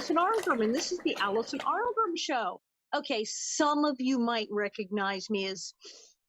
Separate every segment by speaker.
Speaker 1: Alison Arngrim, and this is the Alison Arngrim Show. Okay, some of you might recognize me as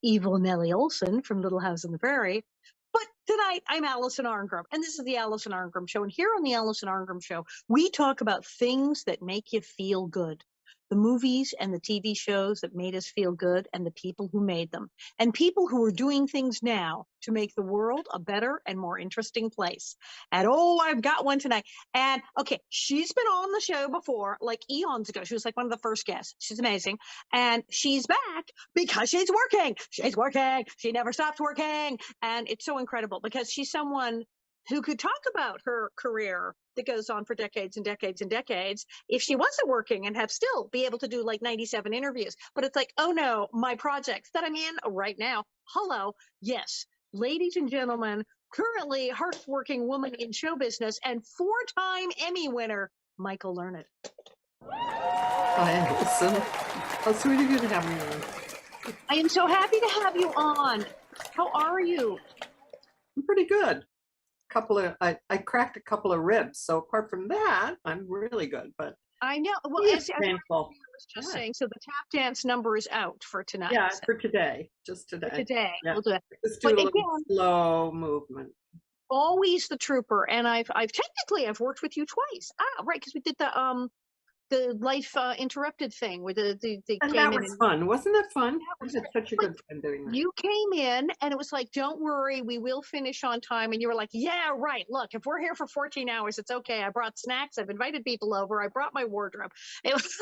Speaker 1: evil Nellie Olson from Little House on the Prairie, but tonight I'm Alison Arngrim, and this is the Alison Arngrim Show. And here on the Alison Arngrim Show, we talk about things that make you feel good. The movies and the TV shows that made us feel good, and the people who made them, and people who are doing things now to make the world a better and more interesting place. And oh, I've got one tonight. And okay, she's been on the show before, like eons ago. She was like one of the first guests. She's amazing. And she's back because she's working. She's working. She never stops working. And it's so incredible because she's someone who could talk about her career that goes on for decades and decades and decades if she wasn't working and have still be able to do like 97 interviews. But it's like, oh no, my projects that I'm in right now. Hello. Yes. Ladies and gentlemen, currently hardworking woman in show business and four-time Emmy winner, Michael Learned.
Speaker 2: Hi, Alison. How sweet of you to have me on.
Speaker 1: I am so happy to have you on. How are you?
Speaker 2: I'm pretty good. I cracked a couple of ribs, so apart from that, I'm really good. But
Speaker 1: I know. Well,
Speaker 2: it's
Speaker 1: as
Speaker 2: painful.
Speaker 1: I was just saying, so the tap dance number is out for tonight.
Speaker 2: Yeah, for today, just today.
Speaker 1: For today,
Speaker 2: yeah.
Speaker 1: We'll do it.
Speaker 2: Just do a little slow movement.
Speaker 1: Always the trooper, and I've technically worked with you twice. Right, because we did the Life Interrupted thing where the
Speaker 2: and
Speaker 1: came
Speaker 2: that
Speaker 1: in
Speaker 2: was fun. Wasn't it fun?
Speaker 1: That was
Speaker 2: I had such a good time doing that.
Speaker 1: You came in and it was like, don't worry, we will finish on time. And you were like, yeah, right. Look, if we're here for 14 hours, it's okay. I brought snacks. I've invited people over. I brought my wardrobe. It was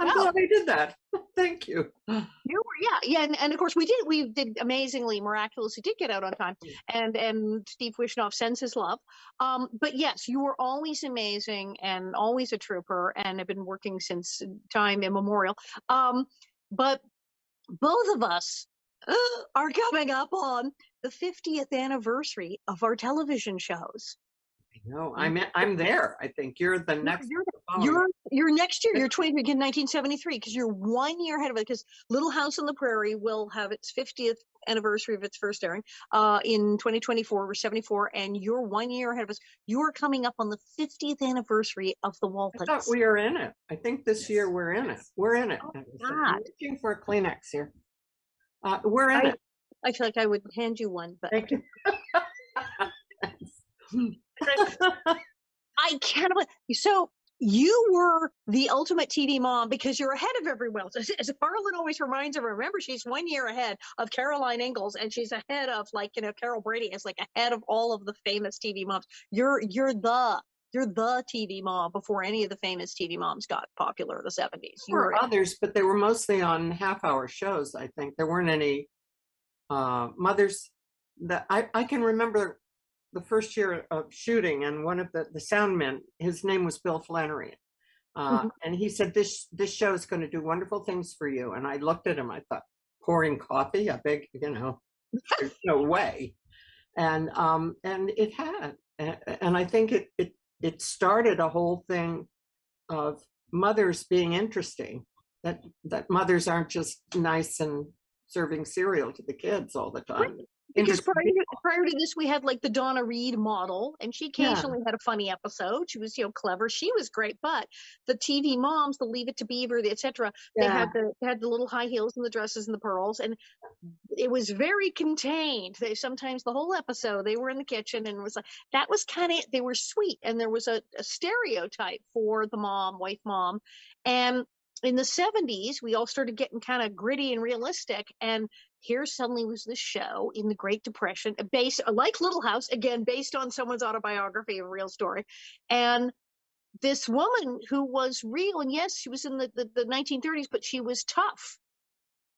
Speaker 2: I'm glad I did that. Thank you.
Speaker 1: You were, yeah. And of course we did amazingly, miraculously did get out on time. And Steve Wishnoff sends his love. But yes, you were always amazing and always a trooper and have been working since time immemorial. But both of us are coming up on the 50th anniversary of our television shows.
Speaker 2: No, I'm there. I think you're the next.
Speaker 1: You're next year. You're 20 again, 1973, because you're 1 year ahead of it. Because Little House on the Prairie will have its 50th anniversary of its first airing in 2024. We're 74, and you're 1 year ahead of us. You're coming up on the 50th anniversary of the Waltons.
Speaker 2: I thought we are in it. I think this year we're in it. We're in it.
Speaker 1: Oh,
Speaker 2: I'm looking for a Kleenex here. We're in it.
Speaker 1: I feel like I would hand you one, but
Speaker 2: thank you.
Speaker 1: I can't. So you were the ultimate TV mom because you're ahead of everyone else. As Farland always reminds her, remember, she's 1 year ahead of Caroline Ingalls, and she's ahead of Carol Brady is like ahead of all of the famous TV moms. You're the TV mom before any of the famous TV moms got popular in the 70s.
Speaker 2: There were others, but they were mostly on half-hour shows. I think there weren't any mothers that I can remember. The first year of shooting, and one of the sound men, his name was Bill Flannery, and he said, this show is going to do wonderful things for you. And I looked at him, I thought, pouring coffee, I beg, there's no way. And it had, and I think it started a whole thing of mothers being interesting, that mothers aren't just nice and serving cereal to the kids all the time.
Speaker 1: Because prior to this, we had like the Donna Reed model, and she occasionally had a funny episode. She was, clever. She was great. But the TV moms, the Leave It to Beaver, etc., they had the little high heels and the dresses and the pearls, and it was very contained. Sometimes the whole episode they were in the kitchen, and it was like that was kind of, they were sweet, and there was a stereotype for the wife mom, and in the 70s, we all started getting kind of gritty and realistic, and here suddenly was this show in the Great Depression, based like Little House, again, based on someone's autobiography, a real story. And this woman who was real, and yes, she was in the 1930s, but she was tough.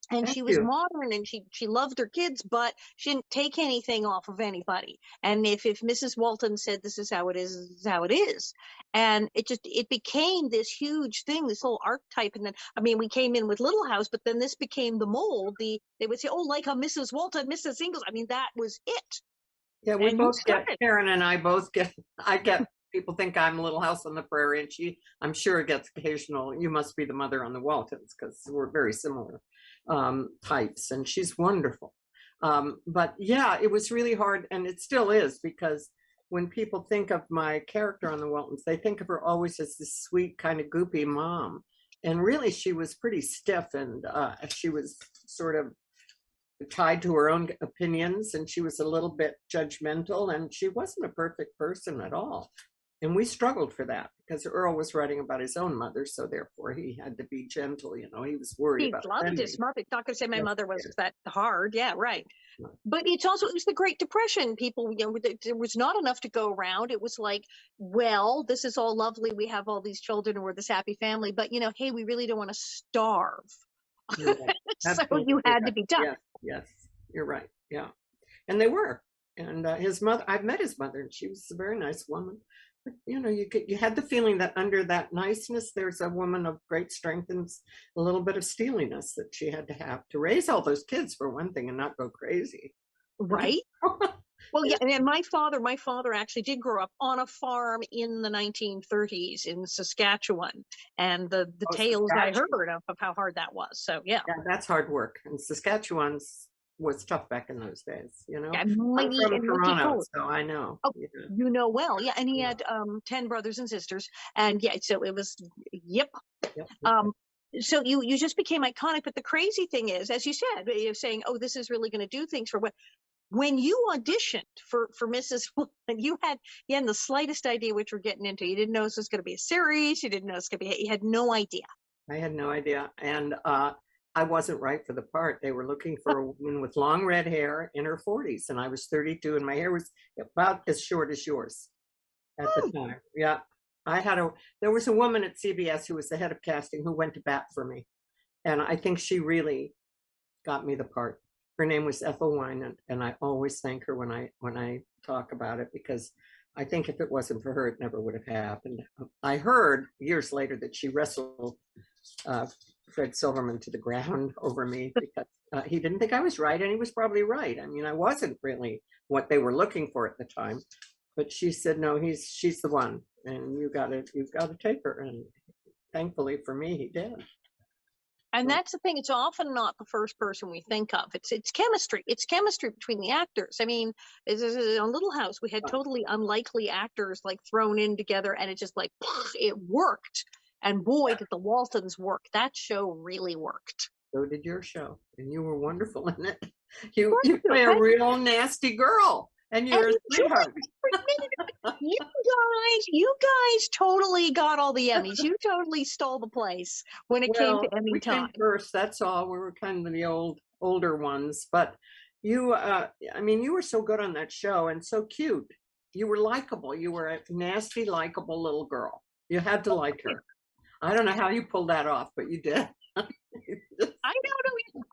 Speaker 1: And she was modern, and she loved her kids, but she didn't take anything off of anybody. And if Mrs. Walton said this is how it is, this is how it is. And it became this huge thing, this whole archetype. And then, we came in with Little House, but then this became the mold. They would say, oh, like a Mrs. Walton, Mrs. Ingalls. that was it.
Speaker 2: Yeah, we both get, Karen and I both get, people think I'm Little House on the Prairie, and I'm sure it gets occasional, you must be the mother on the Waltons, because we're very similar types, and she's wonderful. But yeah, it was really hard, and it still is, because when people think of my character on the Waltons, they think of her always as this sweet, kind of goopy mom. And really, she was pretty stiff, and she was sort of tied to her own opinions, and she was a little bit judgmental, and she wasn't a perfect person at all. And we struggled for that because Earl was writing about his own mother, so therefore he had to be gentle. You know, he was worried about.
Speaker 1: He loved his mother. Not going to say my mother was that hard. Yeah, right.
Speaker 2: No.
Speaker 1: But it was the Great Depression. People, you know, there was not enough to go around. It was like, well, this is all lovely. We have all these children, and we're this happy family. But you know, hey, we really don't want to starve.
Speaker 2: Right.
Speaker 1: So you had to be tough.
Speaker 2: Yes, yes, you're right. Yeah, and they were. And his mother, I've met his mother, and she was a very nice woman. But, you know, you had the feeling that under that niceness, there's a woman of great strength and a little bit of steeliness that she had to have to raise all those kids, for one thing, and not go crazy.
Speaker 1: Right. Well, yeah, and my father actually did grow up on a farm in the 1930s in Saskatchewan, and the tales I heard of how hard that was. So yeah,
Speaker 2: that's hard work. And Saskatchewan was tough back in those days. You know,
Speaker 1: I'm
Speaker 2: from Toronto, so I know.
Speaker 1: Oh, you know well, yeah. And he had 10 brothers and sisters, and yeah, so it was yep. So you just became iconic. But the crazy thing is, as you said, you're saying, oh, this is really going to do things for what. When you auditioned for Mrs. Woman, you hadn't the slightest idea what you're getting into. You didn't know this was going to be a series. You didn't know it's going to be. You had no idea.
Speaker 2: I had no idea, and I wasn't right for the part. They were looking for a woman with long red hair in her 40s, and I was 32, and my hair was about as short as yours at the time. Yeah, there was a woman at CBS who was the head of casting who went to bat for me, and I think she really got me the part. Her name was Ethel Wynant, and I always thank her when I talk about it, because I think if it wasn't for her, it never would have happened. I heard years later that she wrestled Fred Silverman to the ground over me because he didn't think I was right, and he was probably right. I mean, I wasn't really what they were looking for at the time, but she said, "No, she's the one, and you've got to take her." And thankfully for me, he did.
Speaker 1: And that's the thing. It's often not the first person we think of. It's chemistry. It's chemistry between the actors. I mean, on Little House, we had totally unlikely actors like thrown in together, and it just like it worked. And boy, did the Waltons work. That show really worked. So
Speaker 2: did your show, and you were wonderful in it. You play a real nasty girl. And you're a sweetheart.
Speaker 1: You guys totally got all the Emmys. You totally stole the place when it came to Emmy time.
Speaker 2: First, that's all. We were kind of the older ones, but you, I mean, you were so good on that show and so cute. You were likable. You were a nasty, likable little girl. You had to like her. I don't know how you pulled that off, but you did.
Speaker 1: I know.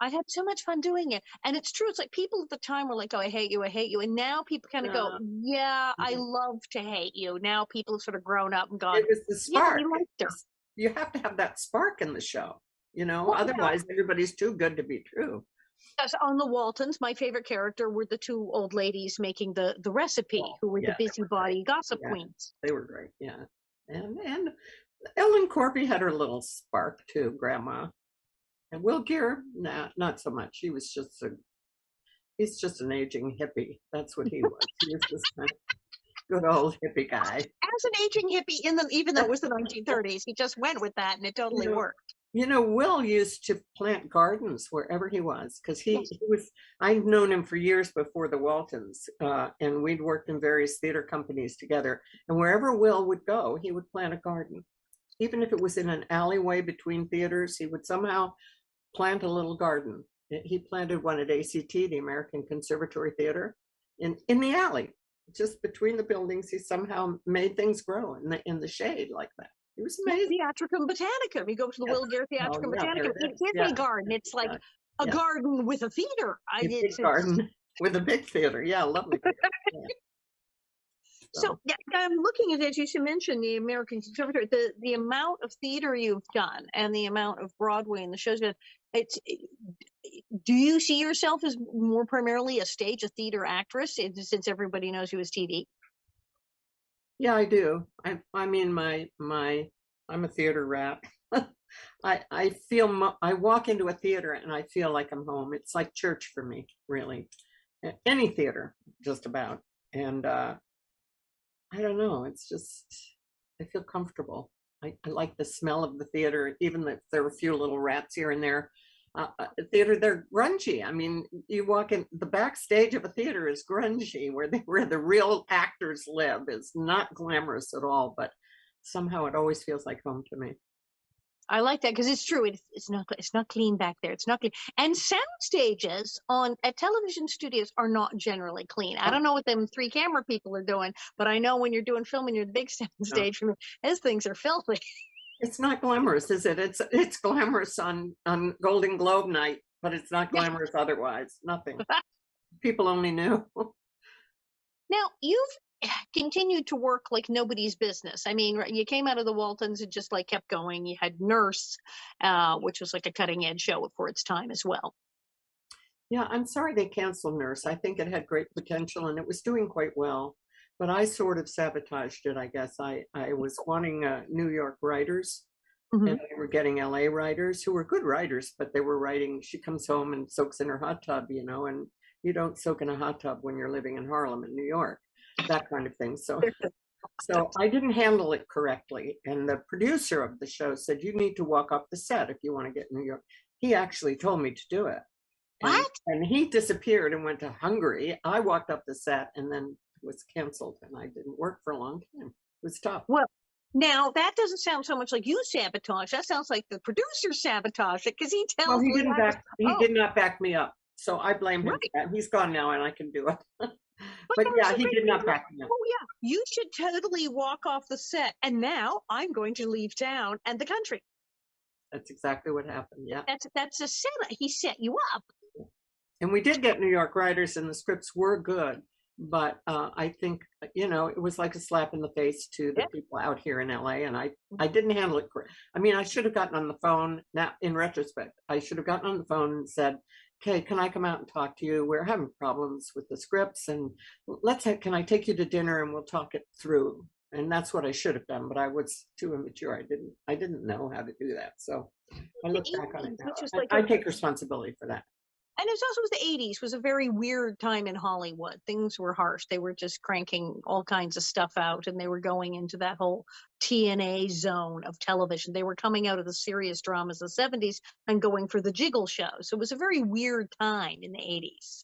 Speaker 1: I had so much fun doing it. And it's true. It's like people at the time were like, oh, I hate you. And now people kind of go, yeah, I love to hate you. Now people have sort of grown up and gone,
Speaker 2: it was the spark.
Speaker 1: Yeah, we liked her.
Speaker 2: You have to have that spark in the show, you know, otherwise everybody's too good to be true.
Speaker 1: Yes, on the Waltons, my favorite character were the two old ladies making the recipe, who were the busybody gossip queens.
Speaker 2: They were great, yeah. And Ellen Corby had her little spark too, Grandma. And Will Gear, nah, not so much. He's just an aging hippie. That's what he was. He was this kind of good old hippie guy.
Speaker 1: As an aging hippie, even though it was the 1930s, he just went with that, and it totally worked.
Speaker 2: You know, Will used to plant gardens wherever he was, because he was. I've known him for years before the Waltons, and we'd worked in various theater companies together. And wherever Will would go, he would plant a garden. Even if it was in an alleyway between theaters, he would somehow plant a little garden. He planted one at ACT, the American Conservatory Theater, in the alley, just between the buildings. He somehow made things grow in the shade like that. It was amazing.
Speaker 1: Theatricum Botanicum. You go to the Will Gear Theatricum Botanicum. It is a garden. It's like a garden with a theater.
Speaker 2: It's a garden with a big theater. Yeah, lovely theater.
Speaker 1: So I'm looking at it, as you mentioned, the American Conservatory, the amount of theater you've done and the amount of Broadway and the shows. Do you see yourself as more primarily a a theater actress, since everybody knows you as TV?
Speaker 2: Yeah, I do. I mean, I'm a theater rat. I feel I walk into a theater and I feel like I'm home. It's like church for me, really. Any theater, just about. And I don't know. It's just, I feel comfortable. I like the smell of the theater, even if there were a few little rats here and there. Theater, they're grungy. I mean, you walk in, the backstage of a theater is grungy, where the real actors live. Is not glamorous at all, but somehow it always feels like home to me.
Speaker 1: I like that because it's true. It's not clean back there. It's not clean. And sound stages at television studios are not generally clean. I don't know what them 3 camera people are doing, but I know when you're doing filming, you're the big sound stage. Those things are filthy.
Speaker 2: It's not glamorous, is it? It's glamorous on Golden Globe night, but it's not glamorous otherwise. Nothing. People only knew.
Speaker 1: Now, you've continued to work like nobody's business. I mean, you came out of the Waltons and just like kept going. You had Nurse, which was like a cutting edge show for its time as well.
Speaker 2: Yeah, I'm sorry they canceled Nurse. I think it had great potential and it was doing quite well, but I sort of sabotaged it, I guess. I was wanting New York writers, and they were getting LA writers who were good writers, but they were writing, she comes home and soaks in her hot tub, and you don't soak in a hot tub when you're living in Harlem in New York, that kind of thing. So I didn't handle it correctly. And the producer of the show said, you need to walk off the set if you want to get New York. He actually told me to do it. And he disappeared and went to Hungary. I walked up the set and then it was canceled and I didn't work for a long time. It was tough.
Speaker 1: Well, now that doesn't sound so much like you sabotage. That sounds like the producer sabotaged it because he tells.
Speaker 2: Well, he did not back me up. So I blame him for that. He's gone now and I can do it. But yeah, he did not back me up.
Speaker 1: Oh yeah, you should totally walk off the set. And now I'm going to leave town and the country.
Speaker 2: That's exactly what happened. Yeah.
Speaker 1: That's a setup. He set you up.
Speaker 2: And we did get New York writers and the scripts were good. But I think, it was like a slap in the face to the people out here in LA. And I didn't handle it correct. I mean, I should have gotten on the phone. Now, in retrospect, I should have gotten on the phone and said, okay, can I come out and talk to you? We're having problems with the scripts and can I take you to dinner and we'll talk it through? And that's what I should have done, but I was too immature. I didn't know how to do that. So I look back on it now. I take responsibility for that.
Speaker 1: And it also was the 80s, was a very weird time in Hollywood. Things were harsh. They were just cranking all kinds of stuff out, and they were going into that whole TNA zone of television. They were coming out of the serious dramas of the 70s and going for the jiggle shows. So it was a very weird time in the 80s.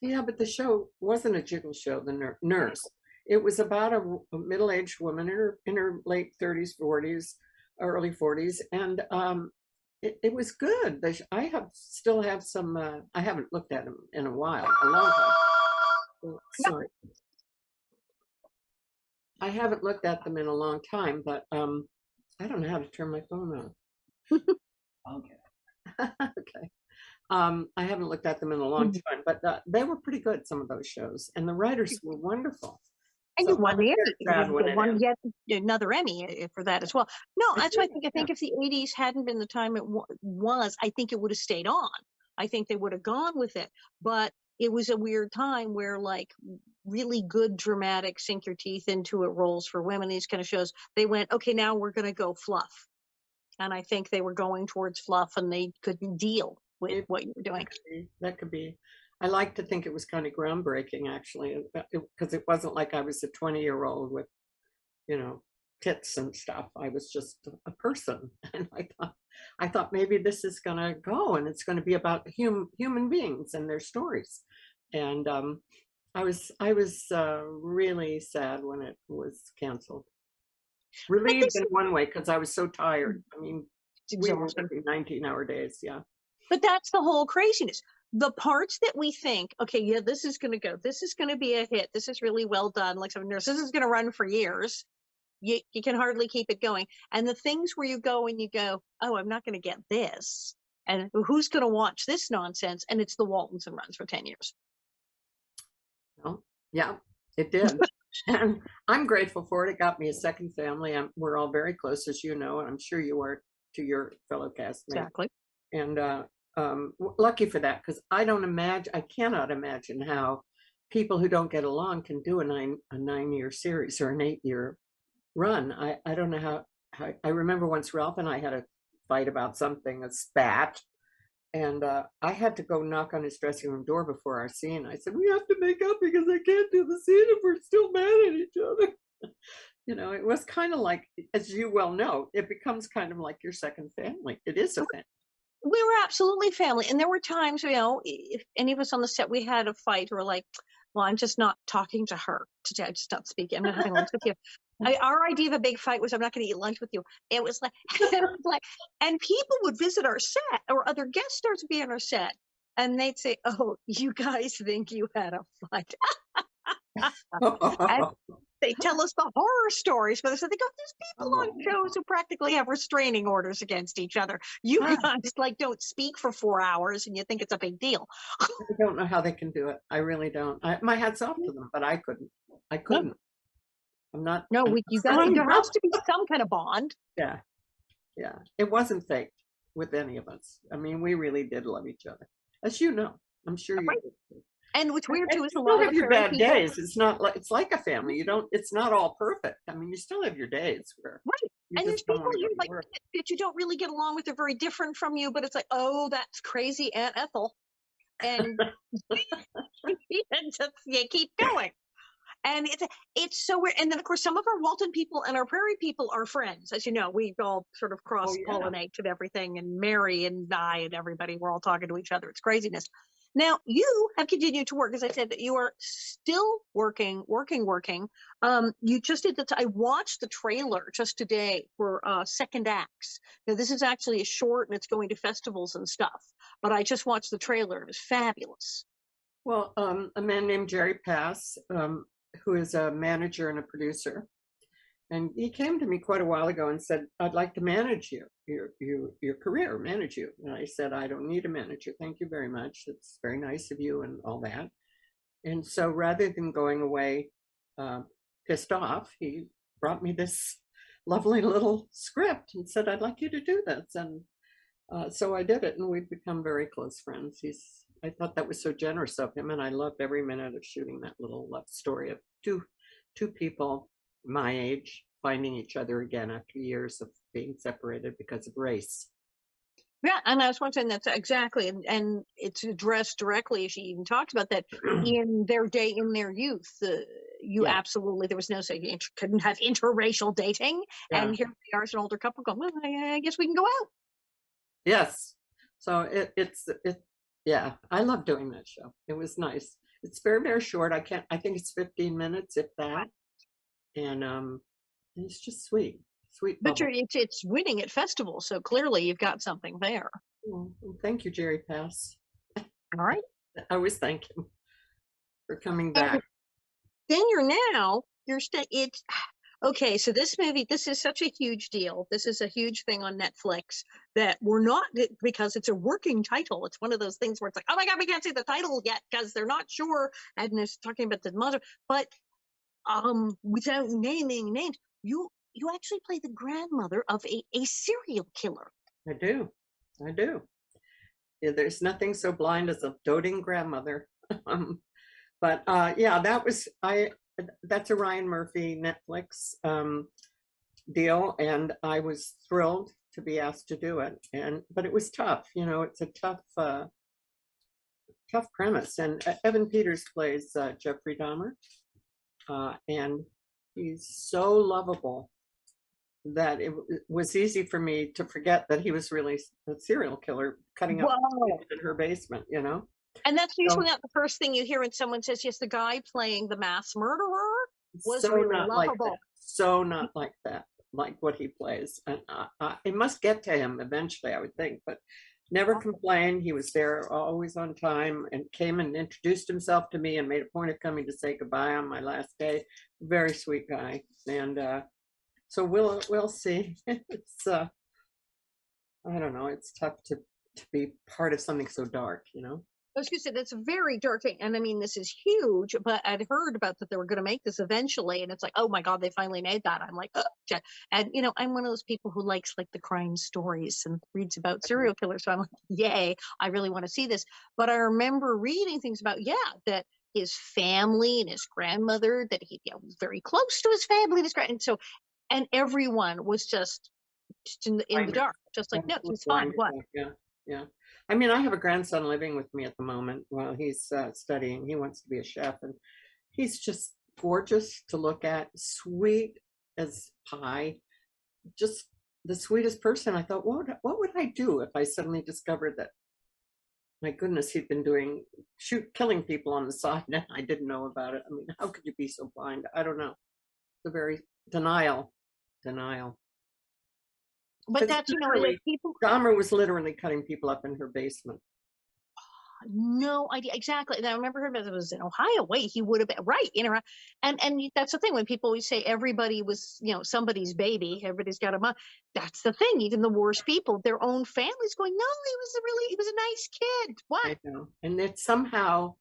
Speaker 2: Yeah, but the show wasn't a jiggle show, The Nurse. It was about a middle-aged woman in her late 30s, 40s, early 40s, and it was good. I still have some. I haven't looked at them in a while, a long time. Oh, sorry, I haven't looked at them in a long time, but I don't know how to turn my phone on. Okay. Okay. I haven't looked at them in a long time, but they were pretty good. Some of those shows, and the writers were wonderful.
Speaker 1: And so you won the Emmy. You won yet another Emmy for that as well. No, that's why I think if the 80s hadn't been the time it was, I think it would have stayed on. I think they would have gone with it. But it was a weird time where like really good dramatic sink your teeth into it roles for women, these kind of shows, they went, okay, now we're going to go fluff. And I think they were going towards fluff and they couldn't deal with what you were doing.
Speaker 2: That could be. I like to think it was kind of groundbreaking, actually, because it wasn't like I was a 20-year-old with, tits and stuff. I was just a person, and I thought maybe this is going to go, and it's going to be about human beings and their stories. And I was really sad when it was canceled. Relieved in one way because I was so tired. I mean, we were working 19-hour days, yeah.
Speaker 1: But that's the whole craziness. The parts that we think, okay, yeah, this is going to go, this is going to be a hit, this is really well done, like some nurse, this is going to run for years. You can hardly keep it going. And the things where you go and you go, oh, I'm not going to get this. And who's going to watch this nonsense? And it's the Waltons and runs for 10 years.
Speaker 2: Well, yeah, it did. And I'm grateful for it. It got me a second family. We're all very close, as you know, and I'm sure you are to your fellow castmates.
Speaker 1: Exactly.
Speaker 2: And lucky for that, because I cannot imagine how people who don't get along can do a 9-year series or an 8-year run. I don't know how. I remember once Ralph and I had a fight about something, a spat, and I had to go knock on his dressing room door before our scene. I said, we have to make up because I can't do the scene if we're still mad at each other. You know, it was kind of like, as you well know, it becomes kind of like your second family. It is a family.
Speaker 1: We were absolutely family. And there were times, you know, if any of us on the set, we had a fight, or like, well, I'm just not talking to her today. I'm just not speaking. I'm not having lunch with you. Our idea of a big fight was, I'm not going to eat lunch with you. It was like, and people would visit our set, or other guest stars would be on our set, and they'd say, oh, you guys think you had a fight. And they tell us the horror stories, but they got these people on shows who practically have restraining orders against each other. You guys like don't speak for 4 hours and you think it's a big deal.
Speaker 2: I don't know how they can do it. I really don't. My hat's off to them, but I couldn't. I couldn't. I'm not.
Speaker 1: No, there has to be some kind of bond.
Speaker 2: Yeah. Yeah. It wasn't faked with any of us. I mean, we really did love each other. As you know, I'm sure you did.
Speaker 1: And what's weird too is
Speaker 2: a lot of your bad days. It's not like, it's like a family. You don't, it's not all perfect. I mean, you still have your days where
Speaker 1: and there's people you like that you don't really get along with. They're very different from you, but it's like, oh, that's crazy Aunt Ethel. And you keep going. And it's so weird. And then of course some of our Walton people and our Prairie people are friends. As you know, we all sort of cross-pollinate and everything, and Mary and I and everybody, we're all talking to each other. It's craziness. Now, you have continued to work. As I said, you are still working. You just did I watched the trailer just today for Second Acts. Now, this is actually a short, and it's going to festivals and stuff. But I just watched the trailer. It was fabulous.
Speaker 2: Well, a man named Jerry Pass, who is a manager and a producer, and he came to me quite a while ago and said, I'd like to manage your career, manage you. And I said, I don't need a manager. Thank you very much. It's very nice of you and all that. And so rather than going away pissed off, he brought me this lovely little script and said, I'd like you to do this. And so I did it, and we've become very close friends. I thought that was so generous of him, and I loved every minute of shooting that little love story of two people my age finding each other again after years of being separated because of race.
Speaker 1: Yeah, and I was wondering that's exactly, and it's addressed directly. She even talked about that in their day, in their youth. Absolutely, there was no couldn't have interracial dating, and here we are as an older couple going, well, I guess we can go out.
Speaker 2: Yes, so yeah, I love doing that show. It was nice. It's very, very short. I think it's 15 minutes, if that. And it's just sweet.
Speaker 1: But it's winning at festivals, so clearly you've got something there.
Speaker 2: Well, thank you, Jerry Pass.
Speaker 1: All right.
Speaker 2: I always thank him for coming back.
Speaker 1: Then it's okay. So this movie, this is such a huge deal. This is a huge thing on Netflix that we're not, because it's a working title. It's one of those things where it's like, oh my God, we can't say the title yet because they're not sure. And they're talking about the mother, but without naming names, you actually play the grandmother of a serial killer.
Speaker 2: I do. Yeah, there's nothing so blind as a doting grandmother. But yeah, that's a Ryan Murphy Netflix deal, and I was thrilled to be asked to do it. But it was tough. You know, it's a tough premise. And Evan Peters plays Jeffrey Dahmer. And he's so lovable that it was easy for me to forget that he was really a serial killer cutting up in her basement, you know?
Speaker 1: And that's usually not the first thing you hear when someone says, yes, the guy playing the mass murderer was so really lovable.
Speaker 2: So not like that, like what he plays. And it must get to him eventually, I would think, but never complained. He was there always on time and came and introduced himself to me and made a point of coming to say goodbye on my last day. Very sweet guy. And so we'll see. It's I don't know, it's tough to be part of something so dark, you know?
Speaker 1: I was going to say, that's a very dark thing. And I mean, this is huge, but I'd heard about that they were going to make this eventually. And it's like, oh my God, they finally made that. I'm like, oh. And, you know, I'm one of those people who likes like the crime stories and reads about serial killers. So I'm like, yay, I really want to see this. But I remember reading things about, that his family and his grandmother, that he was very close to his family. And everyone was just in the dark, just like, no, he's fine. What?
Speaker 2: Yeah. I mean, I have a grandson living with me at the moment while he's studying. He wants to be a chef, and he's just gorgeous to look at, sweet as pie, just the sweetest person. I thought, what would I do if I suddenly discovered that, my goodness, he'd been killing people on the side and I didn't know about it. I mean, how could you be so blind? I don't know. The very denial.
Speaker 1: But that's, people.
Speaker 2: Dahmer was literally cutting people up in her basement.
Speaker 1: No idea exactly. And I remember her, it was in Ohio. Wait, he would have been right in her. And that's the thing when people always say everybody was, somebody's baby, everybody's got a mom. That's the thing. Even the worst people, their own families going, no, he was a nice kid. What?
Speaker 2: I know. And it's somehow,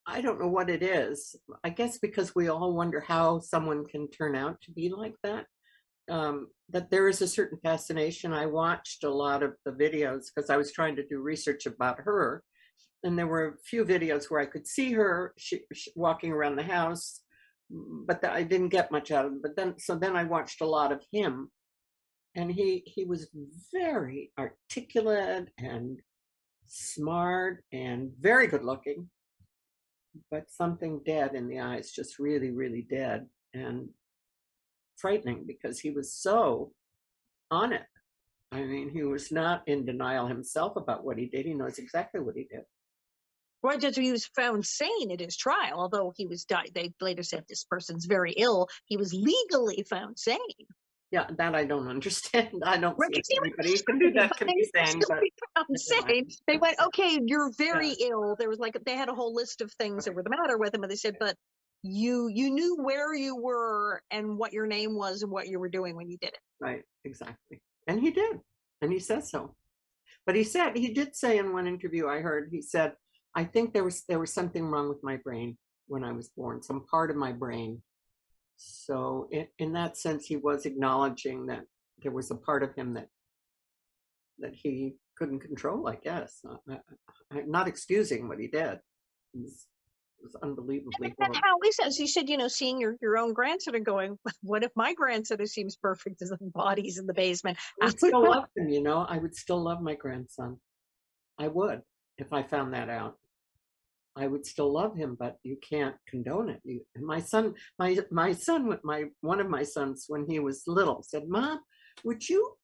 Speaker 2: I don't know what it is. I guess because we all wonder how someone can turn out to be like that. That there is a certain fascination. I watched a lot of the videos because I was trying to do research about her. And there were a few videos where I could see her she walking around the house, but I didn't get much out of it. But then I watched a lot of him, and he was very articulate and smart and very good looking, but something dead in the eyes, just really, really dead and frightening because he was so on it. I mean, he was not in denial himself about what he did. He knows exactly what he did.
Speaker 1: Right, Judge, he was found sane at his trial, although he was died. They later said this person's very ill. He was legally found sane.
Speaker 2: Yeah, that I don't understand. I don't see anybody who can do that can be sane. But
Speaker 1: found sane. They went, okay, you're very ill. There was they had a whole list of things that were the matter with him, and they said, but you knew where you were and what your name was and what you were doing when you did it.
Speaker 2: Right, exactly. And he did, and he says so. But he did say in one interview I heard, he said, I think there was something wrong with my brain when I was born, some part of my brain. So in that sense, he was acknowledging that there was a part of him that he couldn't control, I guess. I'm not excusing what he did. It was unbelievably
Speaker 1: horrible. That's how he says. He said, seeing your own grandson and going, what if my grandson seems perfect as the bodies in the basement?
Speaker 2: I would still love him, I would still love my grandson. I would. If I found that out, I would still love him, but you can't condone it. My son, one of my sons, when he was little, said, "Mom, would you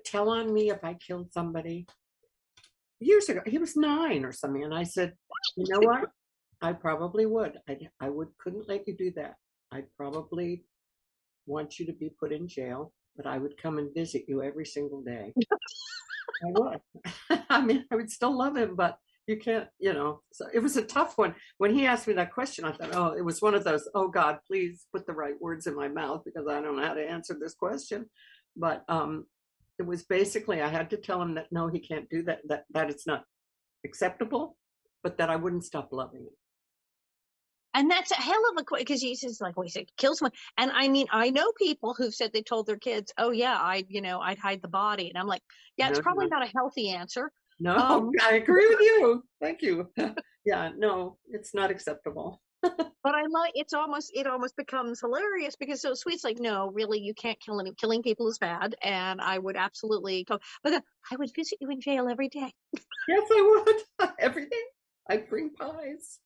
Speaker 2: tell on me if I killed somebody?" Years ago, he was 9 or something, and I said, "You know what? I probably would. Couldn't let you do that. I'd probably want you to be put in jail, but I would come and visit you every single day." I would. I mean, I would still love him, but you can't, so it was a tough one. When he asked me that question, I thought, oh, it was one of those, oh God, please put the right words in my mouth because I don't know how to answer this question. But it was basically, I had to tell him that, no, he can't do that, that it's not acceptable, but that I wouldn't stop loving him.
Speaker 1: And that's a hell of a quick, because he says, he said, kill someone. And I mean, I know people who've said they told their kids, oh yeah, I'd hide the body. And I'm like, yeah, it's probably not a healthy answer.
Speaker 2: No, I agree with you. Thank you. Yeah, no, it's not acceptable.
Speaker 1: But I like, it almost becomes hilarious because so sweet. It's like, no, really, you can't kill any. Killing people is bad. And I would absolutely go, but then I would visit you in jail every day.
Speaker 2: Yes, I would. Every day. I'd bring pies.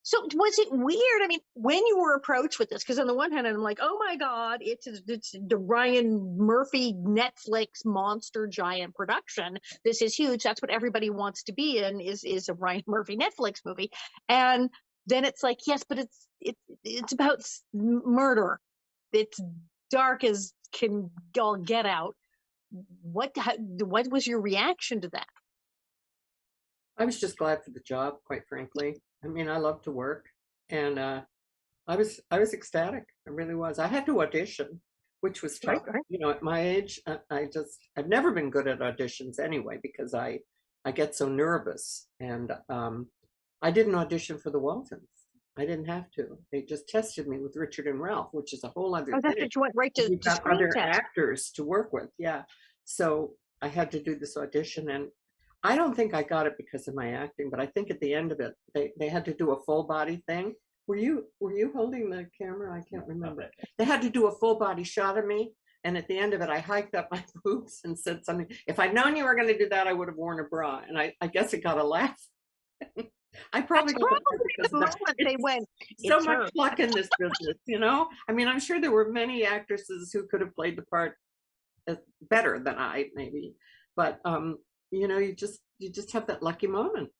Speaker 1: So was it weird? I mean, when you were approached with this, because on the one hand, I'm like, oh my God, it's the Ryan Murphy Netflix monster giant production. This is huge. That's what everybody wants to be in is a Ryan Murphy Netflix movie. And then it's like, yes, but it's about murder. It's dark as can all get out. What was your reaction to that?
Speaker 2: I was just glad for the job, quite frankly. I mean, I love to work, and I was ecstatic. I really was. I had to audition, which was tough. Right. At my age, I've never been good at auditions anyway because I get so nervous. And I didn't audition for the Waltons. I didn't have to. They just tested me with Richard and Ralph, which is a whole other thing.
Speaker 1: That's what you went right to.
Speaker 2: You've got other actors to work with. Yeah. So I had to do this audition, and I don't think I got it because of my acting, but I think at the end of it, they had to do a full body thing. Were you holding the camera? I can't remember. They had to do a full body shot of me. And at the end of it, I hiked up my boobs and said something. If I'd known you were going to do that, I would have worn a bra. And I guess it got a laugh. I probably
Speaker 1: That's probably the moment they went,
Speaker 2: so
Speaker 1: it's
Speaker 2: much
Speaker 1: her.
Speaker 2: luck in this business, you know? I mean, I'm sure there were many actresses who could have played the part better than I, maybe. But you know, you just have that lucky moment.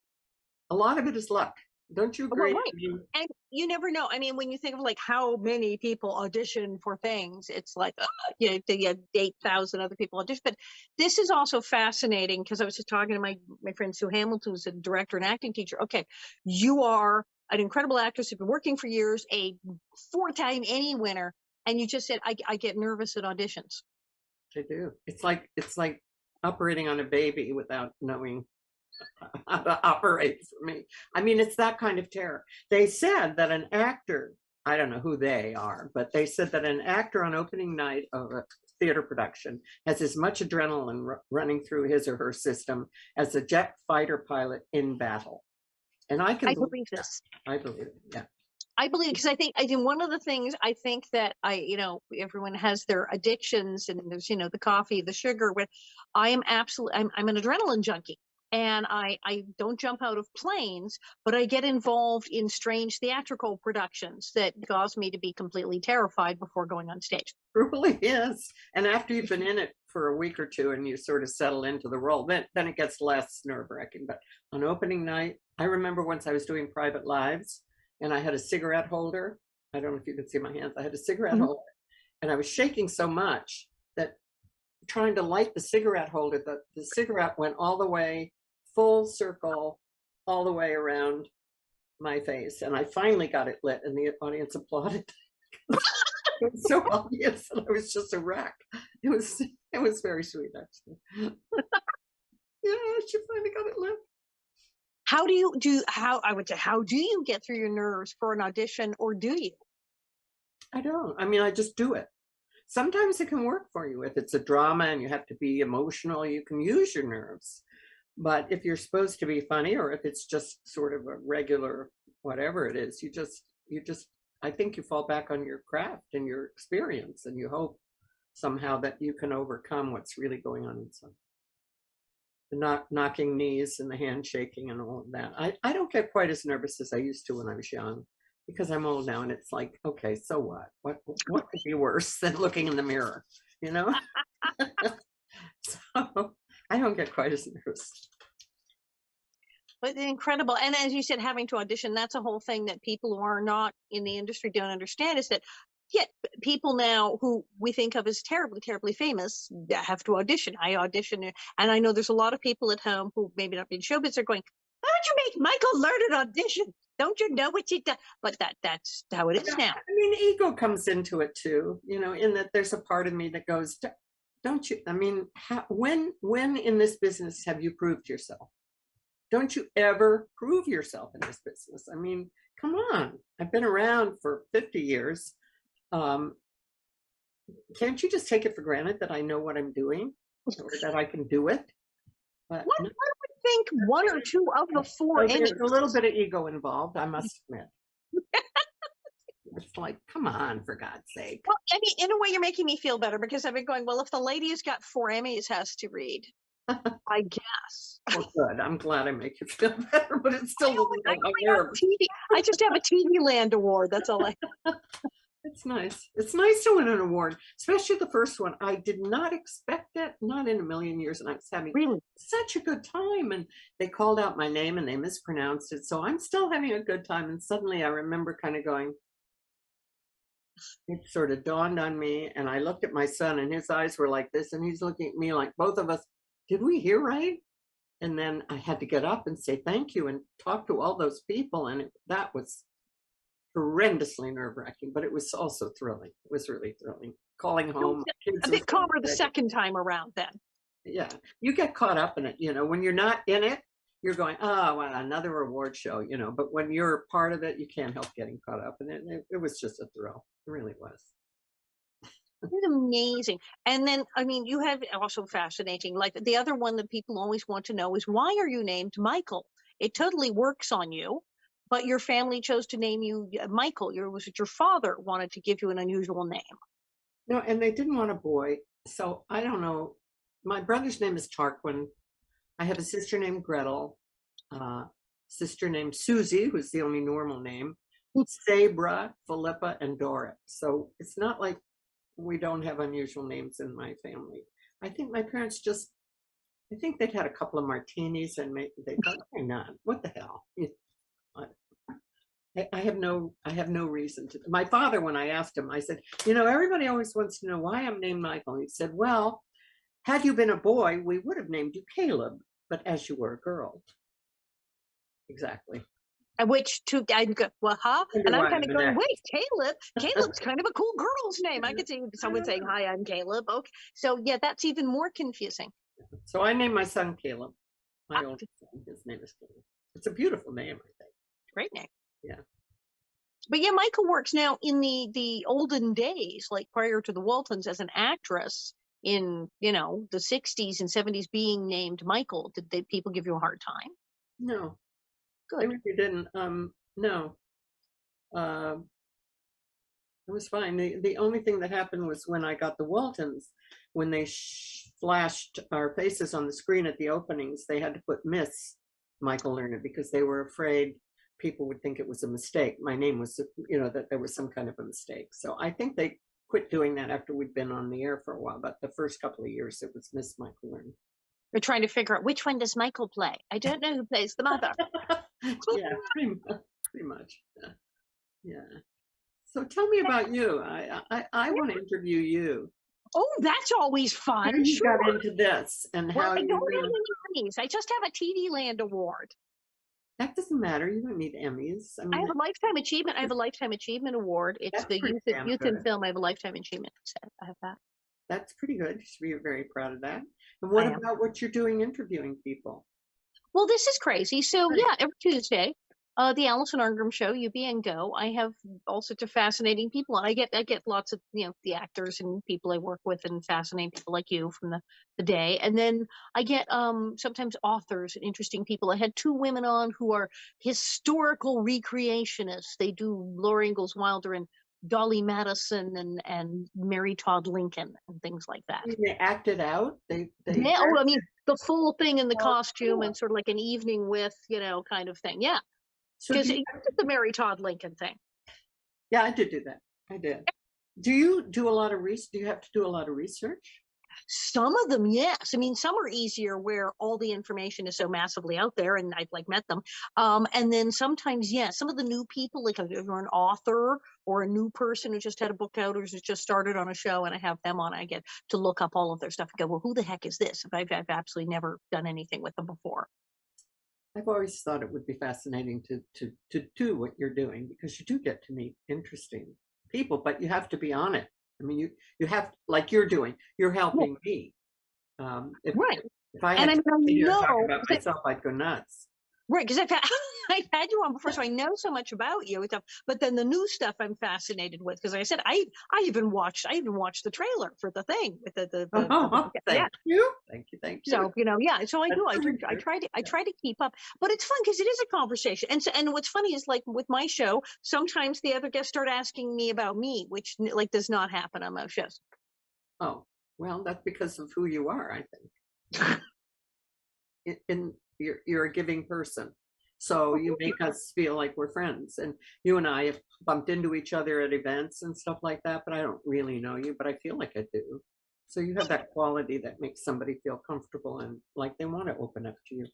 Speaker 2: A lot of it is luck. Don't you
Speaker 1: Well,
Speaker 2: agree?
Speaker 1: right. And you never know. I mean, when you think of like how many people audition for things, it's like, you know, you have 8,000 other people audition. But this is also fascinating because I was just talking to my friend Sue Hamilton, who's a director and acting teacher. Okay, you are an incredible actress. You've been working for years, a 4-time Emmy winner. And you just said, I get nervous at auditions.
Speaker 2: I do. It's like operating on a baby without knowing how to operate for me. I mean, it's that kind of terror. They said that an actor, I don't know who they are, but they said that an actor on opening night of a theater production has as much adrenaline running through his or her system as a jet fighter pilot in battle. And I can
Speaker 1: I
Speaker 2: believe
Speaker 1: believe
Speaker 2: that.
Speaker 1: this.
Speaker 2: I believe it. Yeah.
Speaker 1: I believe because I think one of the things I think that you know, everyone has their addictions and there's, you know, the coffee, the sugar. But I am absolutely, I'm an adrenaline junkie. And I don't jump out of planes, but I get involved in strange theatrical productions that cause me to be completely terrified before going on stage.
Speaker 2: Really is. And after you've been in it for a week or two and you sort of settle into the role, then it gets less nerve-wracking. But on opening night, I remember once I was doing Private Lives and I had a cigarette holder. I don't know if you can see my hands. I had a cigarette
Speaker 1: Mhm.
Speaker 2: holder and I was shaking so much that trying to light the cigarette holder, the cigarette went all the way, full circle, all the way around my face. And I finally got it lit and the audience applauded. It was so obvious that I was just a wreck. It was very sweet actually. Yeah, she finally got it lit.
Speaker 1: How do you do? How I would say, how do you get through your nerves for an audition, or do you?
Speaker 2: I don't. I mean, I just do it. Sometimes it can work for you if it's a drama and you have to be emotional. You can use your nerves. But if you're supposed to be funny, or if it's just sort of a regular whatever it is, you just I think you fall back on your craft and your experience, and you hope somehow that you can overcome what's really going on inside. The knocking knees and the handshaking and all of that. I don't get quite as nervous as I used to when I was young because I'm old now and it's like, okay, so what? What could be worse than looking in the mirror, you know? So I don't get quite as nervous.
Speaker 1: But incredible. And as you said, having to audition, that's a whole thing that people who are not in the industry don't understand is that, yeah, people now who we think of as terribly, terribly famous have to audition. I audition. And I know there's a lot of people at home who maybe not in showbiz are going, why don't you make Michael learn an audition? Don't you know what you do? But that's how it is now.
Speaker 2: I mean, ego comes into it too, you know, in that there's a part of me that goes, don't you? I mean, when in this business have you proved yourself? Don't you ever prove yourself in this business? I mean, come on. I've been around for 50 years. Um, can't you just take it for granted that I know what I'm doing or that I can do it? But
Speaker 1: What would think one or two of the four
Speaker 2: so there's
Speaker 1: Emmys?
Speaker 2: a little bit of ego involved, I must admit. It's like, come on, for God's sake.
Speaker 1: Well, I mean, in a way, you're making me feel better because I've been going, well, if the lady who's got 4 Emmys has to read, I guess.
Speaker 2: Well, good. I'm glad I make you feel better, but it's still a little
Speaker 1: I, I just have a TV Land award. That's all I have.
Speaker 2: It's nice. It's nice to win an award, especially the first one. I did not expect that, not in a million years, and I was having
Speaker 1: Really?
Speaker 2: such a good time. And they called out my name and they mispronounced it, so I'm still having a good time. And suddenly I remember kind of going, it sort of dawned on me, and I looked at my son, and his eyes were like this, and he's looking at me like both of us, did we hear right? And then I had to get up and say thank you and talk to all those people, and that was horrendously nerve-wracking, but it was also thrilling. It was really thrilling. Calling home,
Speaker 1: a bit calmer the second time around then.
Speaker 2: Yeah, you get caught up in it, you know, when you're not in it, you're going, oh, well, another award show, you know, but when you're part of it, you can't help getting caught up in it. It was just a thrill. It really was.
Speaker 1: It's amazing. And then, I mean, you have also fascinating, like the other one that people always want to know is why are you named Michael? It totally works on you, but your family chose to name you Michael. Was it your father wanted to give you an unusual name?
Speaker 2: No, and they didn't want a boy. So I don't know. My brother's name is Tarquin. I have a sister named Gretel. sister named Susie, who's the only normal name, Sabra, Philippa, and Dora. So it's not like we don't have unusual names in my family. I think my parents just, I think they'd had a couple of martinis and they thought, why not? What the hell? I have no reason to. My father, when I asked him, I said, everybody always wants to know why I'm named Michael. He said, well, had you been a boy, we would have named you Caleb, but as you were a girl. Exactly.
Speaker 1: Which I'd go, well, huh? And I'm kind of going, wait, Caleb? Caleb's kind of a cool girl's name. I could see someone saying, hi, I'm Caleb. Okay. So yeah, that's even more confusing.
Speaker 2: So I named my son Caleb. My oldest son, his name is Caleb. It's a beautiful name, I think.
Speaker 1: Great name.
Speaker 2: Yeah.
Speaker 1: But yeah, Michael works now in the olden days, like prior to the Waltons, as an actress in, the 60s and 70s being named Michael. Did people give you a hard time?
Speaker 2: No.
Speaker 1: Good.
Speaker 2: They really didn't. No. It was fine. The only thing that happened was when I got the Waltons, when they flashed our faces on the screen at the openings, they had to put Miss Michael Lerner because they were afraid people would think it was a mistake. My name was, that there was some kind of a mistake. So I think they quit doing that after we'd been on the air for a while. But the first couple of years, it was Miss Michael Lerner.
Speaker 1: We're trying to figure out which one does Michael play. I don't know who plays the mother.
Speaker 2: Yeah, pretty much. Yeah. So tell me about you. I want to interview you.
Speaker 1: Oh, that's always fun.
Speaker 2: How you got into this and how you
Speaker 1: don't have any Emmys. I just have a TV Land award.
Speaker 2: That doesn't matter. You don't need Emmys.
Speaker 1: I have a lifetime achievement. I have a lifetime achievement award. It's the youth in film. I have a lifetime achievement. I have that.
Speaker 2: That's pretty good. You should be very proud of that. And what about what you're doing interviewing people?
Speaker 1: Well, this is crazy. So yeah, every Tuesday, the Alison Arngrim show, UB and Go. I have all sorts of fascinating people, and I get lots of the actors and people I work with, and fascinating people like you from the day. And then I get sometimes authors and interesting people. I had 2 women on who are historical recreationists. They do Laura Ingalls Wilder and Dolly Madison and Mary Todd Lincoln and things like that.
Speaker 2: They acted out.
Speaker 1: I mean the full thing in the costume and sort of like an evening with kind of thing. Yeah. Because you did the Mary Todd Lincoln thing.
Speaker 2: Yeah, I did do that. I did. Do you do a lot of research? Do you have to do a lot of research?
Speaker 1: Some of them, yes. I mean, some are easier where all the information is so massively out there, and I've met them. And then sometimes, yes, some of the new people, like if you're an author or a new person who just had a book out or just started on a show, and I have them on, I get to look up all of their stuff and go, well, who the heck is this? If I've absolutely never done anything with them before.
Speaker 2: I've always thought it would be fascinating to do what you're doing, because you do get to meet interesting people, but you have to be on it. I mean, you have, like you're doing, you're helping me. If I had to talk about myself, I'd go nuts.
Speaker 1: Right, because I've had you on before, so I know so much about you. But then the new stuff I'm fascinated with, because I said I even watched the trailer for the thing with
Speaker 2: thank you.
Speaker 1: So so I do. I try to keep up, but it's fun because it is a conversation. And what's funny is, like with my show, sometimes the other guests start asking me about me, which does not happen on most shows.
Speaker 2: Oh well, that's because of who you are, I think. You're a giving person, so you make us feel like we're friends, and you and I have bumped into each other at events and stuff like that, but I don't really know you, but I feel like I do. So you have that quality that makes somebody feel comfortable and like they want to open up to you.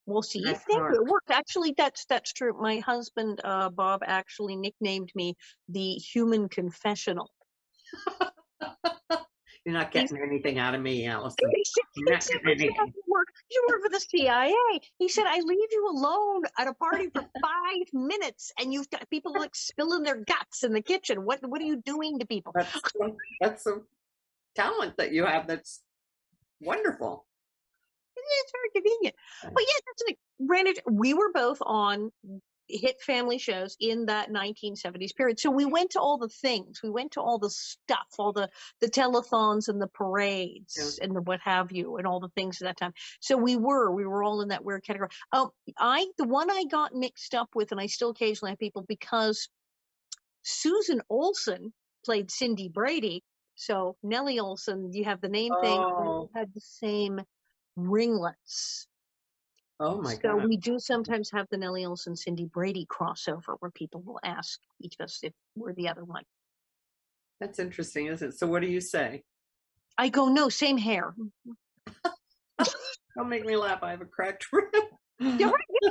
Speaker 1: Well, see, thank you. It worked. Actually, that's true. My husband, Bob, actually nicknamed me the Human Confessional.
Speaker 2: You're not getting anything out of me, Alison.
Speaker 1: You work for the CIA. He said, I leave you alone at a party for 5 minutes, and you've got people like spilling their guts in the kitchen. What are you doing to people?
Speaker 2: That's a talent that you have. That's wonderful.
Speaker 1: It's very convenient. But yeah, that's like, granted, we were both on hit family shows in that 1970s period. So we went to all the things. We went to all the stuff, all the telethons and the parades and the what have you, and all the things at that time. So we were all in that weird category. The one I got mixed up with, and I still occasionally have people, because Susan Olsen played Cindy Brady. So Nellie Olsen, you have the name thing, had the same ringlets.
Speaker 2: Oh my
Speaker 1: So
Speaker 2: God.
Speaker 1: we do sometimes have the Nellie Olson Cindy Brady crossover where people will ask each of us if we're the other one.
Speaker 2: That's interesting, isn't it? So what do you say?
Speaker 1: I go, no, same hair.
Speaker 2: Don't make me laugh. I have a cracked rib.
Speaker 1: Yeah, right. Yeah.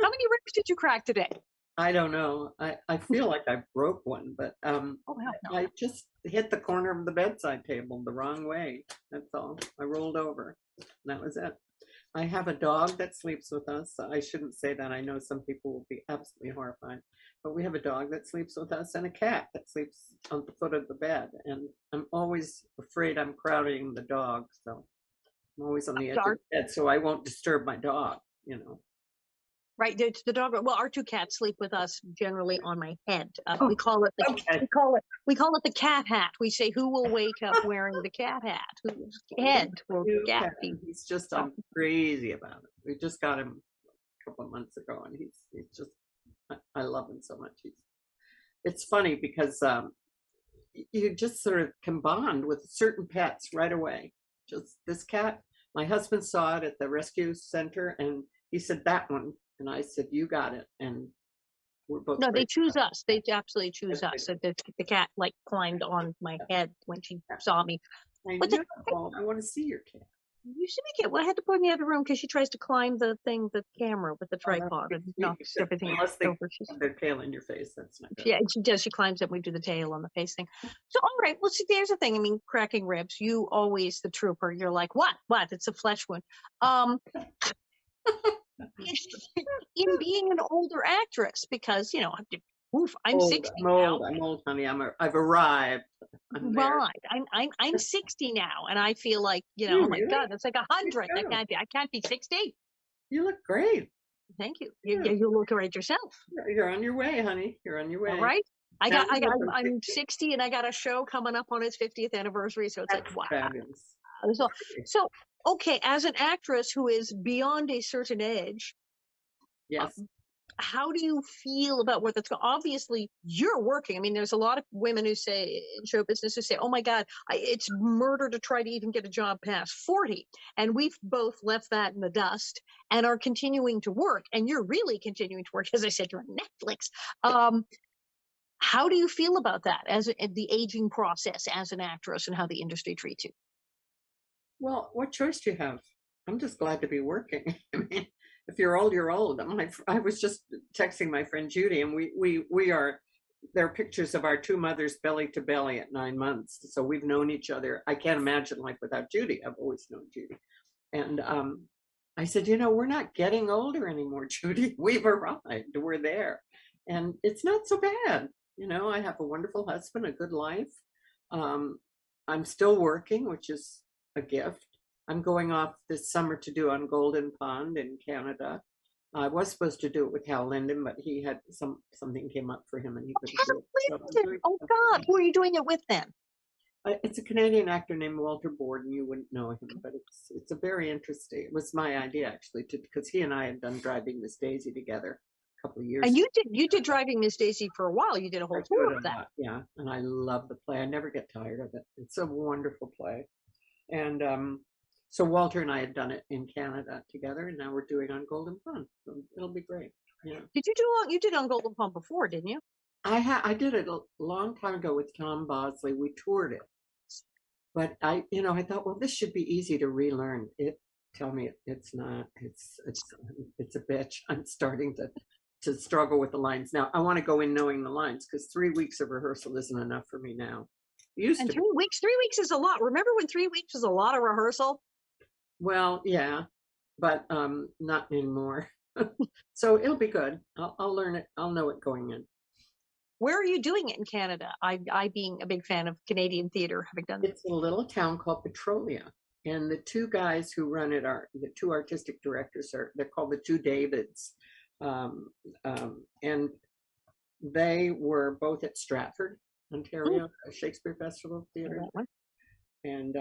Speaker 1: How many ribs did you crack today?
Speaker 2: I don't know. I feel like I broke one, but
Speaker 1: Oh, hell no.
Speaker 2: I just hit the corner of the bedside table the wrong way. That's all. I rolled over. That was it. I have a dog that sleeps with us. I shouldn't say that. I know some people will be absolutely horrified, but we have a dog that sleeps with us and a cat that sleeps on the foot of the bed. And I'm always afraid I'm crowding the dog. So I'm always on the edge of the bed so I won't disturb my dog, you know.
Speaker 1: Right, it's the dog. Well, our two cats sleep with us generally on my head.
Speaker 2: Oh,
Speaker 1: we call it the
Speaker 2: okay.
Speaker 1: we call it the cat hat. We say, who will wake up wearing the cat hat? Whose head will the cat be?
Speaker 2: He's just I'm crazy about it. We just got him a couple of months ago, and he's just I love him so much. It's funny because you just sort of can bond with certain pets right away. Just this cat, my husband saw it at the rescue center, and he said that one, and I said you got it, and we're both.
Speaker 1: No, they choose us. They absolutely choose us. So the cat like climbed on my head when she saw me.
Speaker 2: But I want to see your cat.
Speaker 1: You should make it. Well, I had to put her in the other room because she tries to climb the camera with the tripod and knocks everything over. She's
Speaker 2: their tail in your face. That's not good.
Speaker 1: Yeah, she does. She climbs up. We do the tail on the face thing. So, all right. Well, see, there's the thing. I mean, cracking ribs. You always the trooper. You're like, what? It's a flesh wound. In being an older actress, because I'm 60 now.
Speaker 2: I'm old, honey. I've arrived.
Speaker 1: Right. I'm 60 now, and I feel like oh my God, that's like 100. I can't be 60.
Speaker 2: You look great.
Speaker 1: Thank you. You look great yourself.
Speaker 2: You're on your way, honey. You're on your way.
Speaker 1: All right. I'm 60, and I got a show coming up on its 50th anniversary. So it's like, wow.
Speaker 2: Fabulous.
Speaker 1: So okay, as an actress who is beyond a certain age,
Speaker 2: yes.
Speaker 1: How do you feel about what that's obviously you're working? I mean, there's a lot of women who say in show business who say, oh my God, it's murder to try to even get a job past 40. And we've both left that in the dust and are continuing to work. And you're really continuing to work. As I said, you're on Netflix. How do you feel about that as the aging process as an actress and how the industry treats you?
Speaker 2: Well, what choice do you have? I'm just glad to be working. I mean, if you're old, you're old. I was just texting my friend Judy, and we are. There are pictures of our two mothers belly to belly at 9 months. So we've known each other. I can't imagine life without Judy. I've always known Judy, and I said, we're not getting older anymore, Judy. We've arrived. We're there, and it's not so bad. I have a wonderful husband, a good life. I'm still working, which is a gift. I'm going off this summer to do on Golden Pond in Canada. I was supposed to do it with Hal Linden, but he had something came up for him and he couldn't do it.
Speaker 1: Oh God, who are you doing it with then?
Speaker 2: It's a Canadian actor named Walter Borden. You wouldn't know him, but it's a very interesting. It was my idea actually, because he and I had done Driving Miss Daisy together a couple of years.
Speaker 1: And you did Driving Miss Daisy for a while. You did a whole tour of that.
Speaker 2: Yeah, and I love the play. I never get tired of it. It's a wonderful play, and so Walter and I had done it in Canada together, and now we're doing on Golden Pond. So it'll be great. Yeah.
Speaker 1: You did on Golden Pond before, didn't you?
Speaker 2: I did it a long time ago with Tom Bosley. We toured it, but I thought, well, this should be easy to relearn. Tell me it's not. It's a bitch. I'm starting to struggle with the lines now. I want to go in knowing the lines because 3 weeks of rehearsal isn't enough for me now.
Speaker 1: And 3 weeks. 3 weeks is a lot. Remember when 3 weeks was a lot of rehearsal?
Speaker 2: Well, yeah, but not anymore. So it'll be good. I'll learn it. I'll know it going in.
Speaker 1: Where are you doing it in Canada? I being a big fan of Canadian theater, having done
Speaker 2: it's a little town called Petrolia, and the two guys who run it are the two artistic directors. They're called the two Davids, and they were both at Stratford, Ontario, Shakespeare Festival Theater, and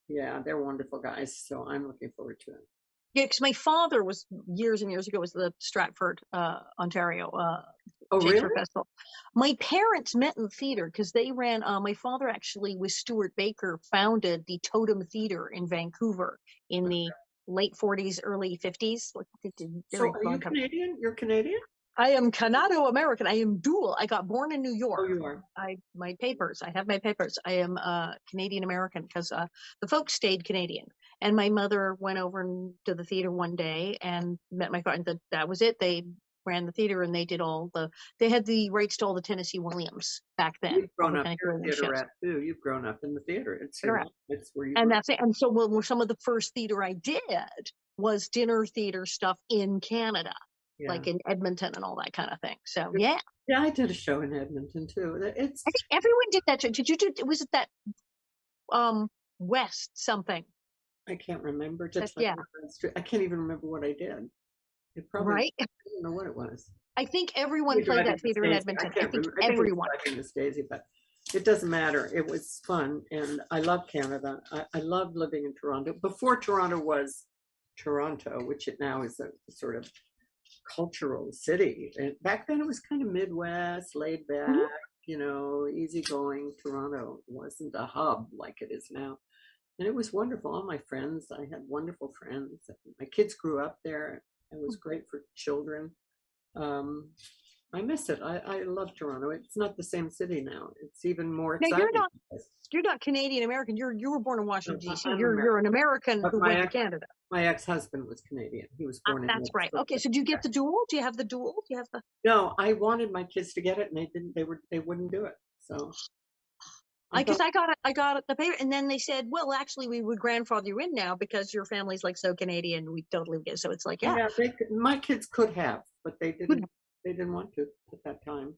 Speaker 2: yeah, they're wonderful guys. So I'm looking forward to it.
Speaker 1: Yeah, because my father was years and years ago was the Stratford, Ontario Shakespeare Festival. My parents met in theater because they ran. My father actually with Stuart Baker founded the Totem Theater in Vancouver in the late 40s, early 50s. Like,
Speaker 2: So are you Canadian? You're Canadian?
Speaker 1: I am Canado-American. I am dual. I got born in New York.
Speaker 2: Oh, you are.
Speaker 1: I have my papers. I am Canadian-American because the folks stayed Canadian. And my mother went over to the theater one day and met my father. And that was it. They ran the theater and they had the rights to all the Tennessee Williams back then.
Speaker 2: You've grown up, you're a theater rat too. You've grown up in the theater. It's where you
Speaker 1: and that's it. And so some of the first theater I did was dinner theater stuff in Canada. Yeah. Like in Edmonton and all that kind of thing. So yeah.
Speaker 2: Yeah, I did a show in Edmonton too. I think
Speaker 1: everyone did that. Did you do? Was it that West something?
Speaker 2: I can't remember. Just like I can't even remember what I did. It probably
Speaker 1: right.
Speaker 2: I don't know what it was.
Speaker 1: I think everyone played that theater in Edmonton. I think everyone.
Speaker 2: I think Stacey, but it doesn't matter. It was fun, and I love Canada. I love living in Toronto. Before Toronto was Toronto, which it now is a sort of cultural city. And back then it was kind of Midwest, laid back, easygoing. Toronto wasn't a hub like it is now. And it was wonderful. All my friends, I had wonderful friends. My kids grew up there. It was great for children. I miss it. I love Toronto. It's not the same city now. It's even more exciting.
Speaker 1: You're not Canadian American. You were born in Washington, D.C. You're an American who went to Canada.
Speaker 2: My ex-husband was Canadian. He was born in
Speaker 1: That's right. Okay, so do you get the dual? Do you have the dual? Do you have the?
Speaker 2: No, I wanted my kids to get it, and they didn't. They wouldn't do it. So.
Speaker 1: I got the paper, and then they said, "Well, actually, we would grandfather you in now because your family's like so Canadian. We totally get." So it's like, yeah.
Speaker 2: My kids could have, but they didn't. They didn't want to at that time,